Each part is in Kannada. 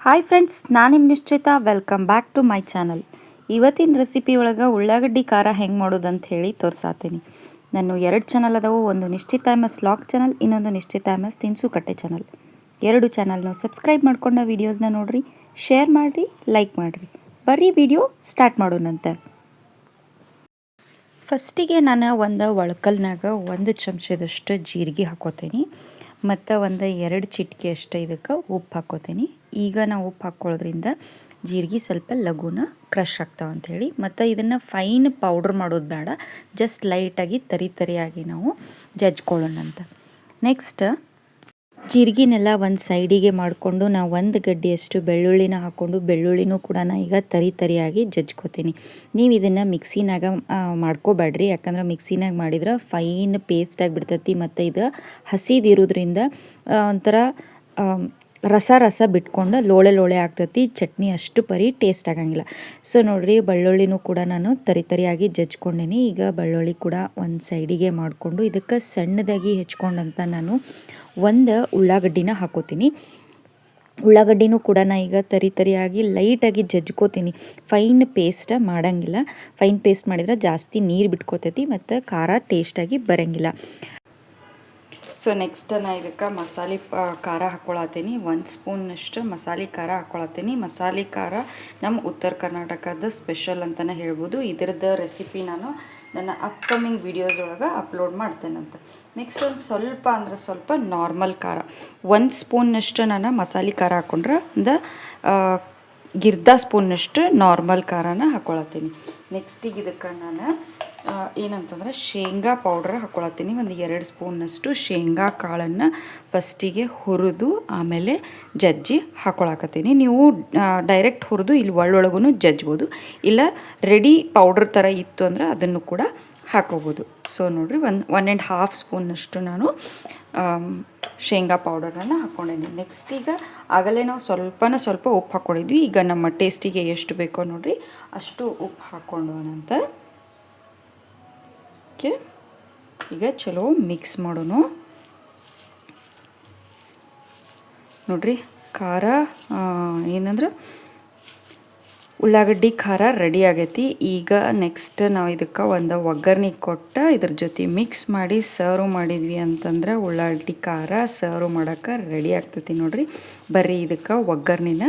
ಹಾಯ್ ಫ್ರೆಂಡ್ಸ್, ನಾನು ನಿಮ್ಮ ನಿಶ್ಚಿತ. Welcome back to my channel. ಇವತ್ತಿನ ರೆಸಿಪಿ ಒಳಗೆ ಉಳ್ಳಾಗಡ್ಡಿ ಖಾರ ಹೆಂಗೆ ಮಾಡೋದಂತ ಹೇಳಿ ತೋರಿಸಾತೀನಿ. ನಾನು 2 ಚಾನಲ್ ಅದಾವು. ಒಂದು ನಿಶ್ಚಿತ ಎಮ್ ಎಸ್ ಲಾಗ್ ಚಾನಲ್, ಇನ್ನೊಂದು ನಿಶ್ಚಿತ ಎಮ್ ಎಸ್ ತಿನಿಸು ಕಟ್ಟೆ ಚಾನಲ್. 2 ಚಾನಲ್ನು ಸಬ್ಸ್ಕ್ರೈಬ್ ಮಾಡ್ಕೊಂಡು ವೀಡಿಯೋಸ್ನ ನೋಡಿರಿ, ಶೇರ್ ಮಾಡಿರಿ, ಲೈಕ್ ಮಾಡಿರಿ. ಬರ್ರಿ ವಿಡಿಯೋ ಸ್ಟಾರ್ಟ್ ಮಾಡೋಣಂತೆ. ಫಸ್ಟಿಗೆ ನಾನು ಒಂದು ಒಳಕಲ್ನಾಗ 1 ಚಮಚದಷ್ಟು ಜೀರಿಗೆ ಹಾಕೋತೀನಿ ಮತ್ತು ಒಂದು 2 ಚಿಟಿಕೆ ಅಷ್ಟು ಇದಕ್ಕೆ ಉಪ್ಪು ಹಾಕೋತೀನಿ. ಈಗ ನಾವು ಉಪ್ಪು ಹಾಕ್ಕೊಳ್ಳೋದ್ರಿಂದ ಜೀರಿಗೆ ಸ್ವಲ್ಪ ಲಘುನ ಕ್ರಷ್ ಆಗ್ತಾವೆ ಅಂಥೇಳಿ. ಮತ್ತು ಇದನ್ನು ಫೈನ್ ಪೌಡ್ರ್ ಮಾಡೋದು ಬೇಡ, ಜಸ್ಟ್ ಲೈಟಾಗಿ ತರಿಯಾಗಿ ನಾವು ಜಜ್ಕೊಳ್ಳೋಣಂತ. ನೆಕ್ಸ್ಟ್ ಜೀರಿಗೆನೆಲ್ಲ ಒಂದು ಸೈಡಿಗೆ ಮಾಡಿಕೊಂಡು ನಾವು 1 ಗಡ್ಡೆಯಷ್ಟು ಬೆಳ್ಳುಳ್ಳಿನ ಹಾಕ್ಕೊಂಡು ಬೆಳ್ಳುಳ್ಳಿನೂ ಕೂಡ ಈಗ ತರಿಯಾಗಿ ಜಜ್ಕೋತೀನಿ. ನೀವು ಇದನ್ನು ಮಿಕ್ಸಿನಾಗ ಮಾಡ್ಕೋಬೇಡ್ರಿ, ಯಾಕಂದ್ರೆ ಮಿಕ್ಸಿನಾಗ ಮಾಡಿದ್ರೆ ಫೈನ್ ಪೇಸ್ಟ್ ಆಗಿಬಿಡ್ತೈತಿ. ಮತ್ತು ಇದು ಹಸಿದಿರೋದ್ರಿಂದ ಒಂಥರ ರಸ ಬಿಟ್ಕೊಂಡು ಲೋಳೆ ಆಗ್ತೈತಿ. ಚಟ್ನಿ ಅಷ್ಟು ಟೇಸ್ಟ್ ಆಗಂಗಿಲ್ಲ. ಸೊ ನೋಡಿರಿ, ಬೆಳ್ಳುಳ್ಳಿನೂ ಕೂಡ ನಾನು ತರಿಯಾಗಿ ಜಜ್ಕೊಂಡೇನಿ. ಈಗ ಬೆಳ್ಳುಳ್ಳಿ ಕೂಡ ಒಂದು ಸೈಡಿಗೆ ಮಾಡಿಕೊಂಡು ಇದಕ್ಕೆ ಸಣ್ಣದಾಗಿ ಹೆಚ್ಕೊಂಡಂತ ನಾನು 1 ಉಳ್ಳಾಗಡ್ಡಿನ ಹಾಕೋತೀನಿ. ಉಳ್ಳಾಗಡ್ಡಿನೂ ಕೂಡ ಈಗ ತರಿಯಾಗಿ ಲೈಟಾಗಿ ಜಜ್ಕೋತೀನಿ. ಫೈನ್ ಪೇಸ್ಟ್ ಮಾಡೋಂಗಿಲ್ಲ. ಫೈನ್ ಪೇಸ್ಟ್ ಮಾಡಿದ್ರೆ ಜಾಸ್ತಿ ನೀರು ಬಿಟ್ಕೋತೈತಿ ಮತ್ತು ಖಾರ ಟೇಸ್ಟಾಗಿ ಬರೋಂಗಿಲ್ಲ. ಸೊ ನೆಕ್ಸ್ಟ್ ನಾನು ಇದಕ್ಕೆ ಮಸಾಲೆ ಖಾರ ಹಾಕ್ಕೊಳತ್ತೀನಿ. 1 ಸ್ಪೂನಷ್ಟು ಮಸಾಲೆ ಖಾರ ಹಾಕ್ಕೊಳತ್ತೀನಿ. ಮಸಾಲೆ ಖಾರ ನಮ್ಮ ಉತ್ತರ ಕರ್ನಾಟಕದ ಸ್ಪೆಷಲ್ ಅಂತಲೇ ಹೇಳ್ಬೋದು. ಇದರದ್ದು ರೆಸಿಪಿ ನಾನು ನನ್ನ ಅಪ್ಕಮಿಂಗ್ ವೀಡಿಯೋಸ್ ಒಳಗೆ ಅಪ್ಲೋಡ್ ಮಾಡ್ತೇನಂತ. ನೆಕ್ಸ್ಟ್ ಒಂದು ಸ್ವಲ್ಪ ನಾರ್ಮಲ್ ಖಾರ 1 ಸ್ಪೂನಷ್ಟು ನಾನು ಮಸಾಲೆ ಖಾರ ಹಾಕ್ಕೊಂಡ್ರೆ ಒಂದು ಗಿರ್ದ ಸ್ಪೂನಷ್ಟು ನಾರ್ಮಲ್ ಖಾರನ ಹಾಕ್ಕೊಳತ್ತೀನಿ. ನೆಕ್ಸ್ಟಿಗೆ ಇದಕ್ಕೆ ನಾನು ಏನಂತಂದ್ರೆ ಶೇಂಗಾ ಪೌಡ್ರ್ ಹಾಕ್ಕೊಳತ್ತೀನಿ. ಒಂದು 2 ಸ್ಪೂನಷ್ಟು ಶೇಂಗಾ ಕಾಳನ್ನು ಫಸ್ಟಿಗೆ ಹುರಿದು ಆಮೇಲೆ ಜಜ್ಜಿ ಹಾಕ್ಕೊಳಕತ್ತೀನಿ. ನೀವು ಡೈರೆಕ್ಟ್ ಹುರಿದು ಇಲ್ಲಿ ಒಳಗೂ ಜಜ್ಬೋದು, ಇಲ್ಲ ರೆಡಿ ಪೌಡ್ರ್ ಥರ ಇತ್ತು ಅಂದ್ರೆ ಅದನ್ನು ಕೂಡ ಹಾಕೋಬೋದು. ಸೊ ನೋಡಿರಿ, 1.5 ಸ್ಪೂನಷ್ಟು ನಾನು ಶೇಂಗಾ ಪೌಡರನ್ನು ಹಾಕ್ಕೊಂಡಿದ್ದೀನಿ. ನೆಕ್ಸ್ಟ್ ಈಗ ಆಗಲೇ ನಾವು ಸ್ವಲ್ಪ ಉಪ್ಪು ಹಾಕ್ಕೊಂಡಿದ್ವಿ. ಈಗ ನಮ್ಮ ಟೇಸ್ಟಿಗೆ ಎಷ್ಟು ಬೇಕೋ ನೋಡಿರಿ ಅಷ್ಟು ಉಪ್ಪು ಹಾಕ್ಕೊಂಡೋಣಂತ. ಓಕೆ, ಈಗ ಚಲೋ ಮಿಕ್ಸ್ ಮಾಡೋಣ. ನೋಡಿರಿ, ಖಾರ ಏನಂದ್ರೆ ಉಳ್ಳಾಗಡ್ಡಿ ಖಾರ ರೆಡಿ ಆಗೈತಿ. ಈಗ ನೆಕ್ಸ್ಟ್ ನಾವು ಇದಕ್ಕೆ ಒಂದು ಒಗ್ಗರಣೆ ಕೊಟ್ಟು ಇದ್ರ ಜೊತೆ ಮಿಕ್ಸ್ ಮಾಡಿ ಸರ್ವ್ ಮಾಡಿದ್ವಿ ಅಂತಂದ್ರೆ ಉಳ್ಳಾಗಡ್ಡಿ ಖಾರ ಸರ್ವ್ ಮಾಡೋಕ್ಕೆ ರೆಡಿ ಆಗ್ತೈತಿ. ನೋಡಿರಿ, ಬರ್ರಿ ಇದಕ್ಕೆ ಒಗ್ಗರಣೆನ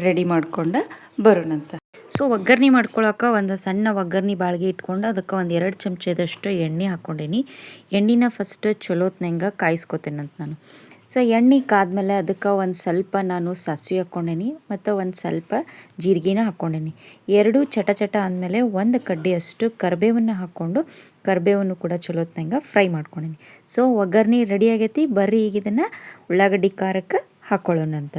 ರೆಡಿ ಮಾಡ್ಕೊಂಡು ಬರೋಣಂತ. ಸೊ ಒಗ್ಗರಣೆ ಮಾಡ್ಕೊಳಕ್ಕೆ ಒಂದು ಸಣ್ಣ ಒಗ್ಗರಣೆ ಬಾಳ್ಗೆ ಇಟ್ಕೊಂಡು ಅದಕ್ಕೆ ಒಂದು 2 ಚಮಚದಷ್ಟು ಎಣ್ಣೆ ಹಾಕ್ಕೊಂಡೀನಿ. ಎಣ್ಣೆನ ಫಸ್ಟ್ ಚಲೋತ್ನಂಗೆ ಕಾಯಿಸ್ಕೊತೇನಂತ ನಾನು. ಸೊ ಎಣ್ಣೆ ಕಾದ್ಮೇಲೆ ಅದಕ್ಕೆ ಒಂದು ಸ್ವಲ್ಪ ನಾನು ಸಾಸಿವೆ ಹಾಕ್ಕೊಂಡೇನಿ ಮತ್ತು ಒಂದು ಸ್ವಲ್ಪ ಜೀರಿಗೆನ ಹಾಕ್ಕೊಂಡೇನಿ. 2 ಚಟ ಅಂದಮೇಲೆ 1 ಕಡ್ಡಿಯಷ್ಟು ಕರಿಬೇವನ್ನು ಹಾಕ್ಕೊಂಡು ಕರಿಬೇವನ್ನು ಕೂಡ ಚಲೋತ್ನಂಗೆ ಫ್ರೈ ಮಾಡ್ಕೊಂಡೇನಿ. ಸೊ ಒಗ್ಗರಣೆ ರೆಡಿ ಆಗೈತಿ. ಬರ್ರಿ ಈಗ ಇದನ್ನು ಉಳ್ಳಾಗಡ್ಡಿ ಖಾರಕ್ಕೆ ಹಾಕ್ಕೊಳ್ಳೋಣಂತ.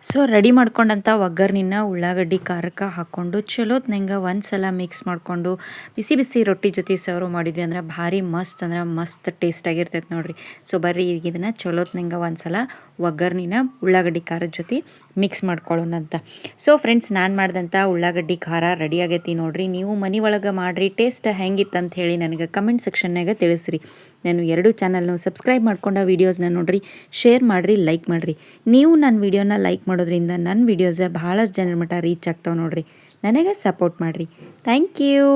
ಸೊ ರೆಡಿ ಮಾಡ್ಕೊಂಡಂಥ ಒಗ್ಗರಣೆನ ಉಳ್ಳಾಗಡ್ಡಿ ಖಾರಕ್ಕೆ ಹಾಕ್ಕೊಂಡು ಚಲೋತ್ನಂಗೆ ಒಂದು ಸಲ ಮಿಕ್ಸ್ ಮಾಡಿಕೊಂಡು ಬಿಸಿ ರೊಟ್ಟಿ ಜೊತೆ ಸರ್ವ್ ಮಾಡಿದ್ವಿ ಅಂದ್ರೆ ಭಾರಿ ಮಸ್ತ್ ಟೇಸ್ಟ್ ಆಗಿರ್ತೈತೆ ನೋಡಿರಿ. ಸೊ ಬರ್ರಿ ಈಗ ಇದನ್ನು ಚಲೋತ್ನಂಗೆ ಒಂದು ಸಲ ಒಗ್ಗರಣೆನ ಉಳ್ಳಾಗಡ್ಡಿ ಖಾರದ ಜೊತೆ ಮಿಕ್ಸ್ ಮಾಡ್ಕೊಳ್ಳೋಣಂತ. ಸೊ ಫ್ರೆಂಡ್ಸ್, ನಾನು ಮಾಡಿದಂಥ ಉಳ್ಳಾಗಡ್ಡಿ ಖಾರ ರೆಡಿ ಆಗೈತಿ ನೋಡಿರಿ. ನೀವು ಮನೆ ಒಳಗೆ ಮಾಡಿರಿ, ಟೇಸ್ಟ್ ಹೆಂಗಿತ್ತು ಅಂತ ಹೇಳಿ ನನಗೆ ಕಮೆಂಟ್ ಸೆಕ್ಷನ್ನಾಗ ತಿಳಿಸ್ರಿ. ನಾನು 2 ಚಾನಲ್ನು ಸಬ್ಸ್ಕ್ರೈಬ್ ಮಾಡ್ಕೊಂಡು ವೀಡಿಯೋಸ್ನ ನೋಡಿರಿ, ಶೇರ್ ಮಾಡಿರಿ, ಲೈಕ್ ಮಾಡಿರಿ. ನೀವು ನನ್ನ ವೀಡಿಯೋನ ಲೈಕ್ ಮಾಡೋದ್ರಿಂದ ನನ್ನ ವೀಡಿಯೋಸ್ ಭಾಳಷ್ಟು ಜನರ ಮಟ್ಟ ರೀಚ್ ಆಗ್ತಾವೆ ನೋಡಿರಿ. ನನಗೆ ಸಪೋರ್ಟ್ ಮಾಡಿರಿ. Thank you.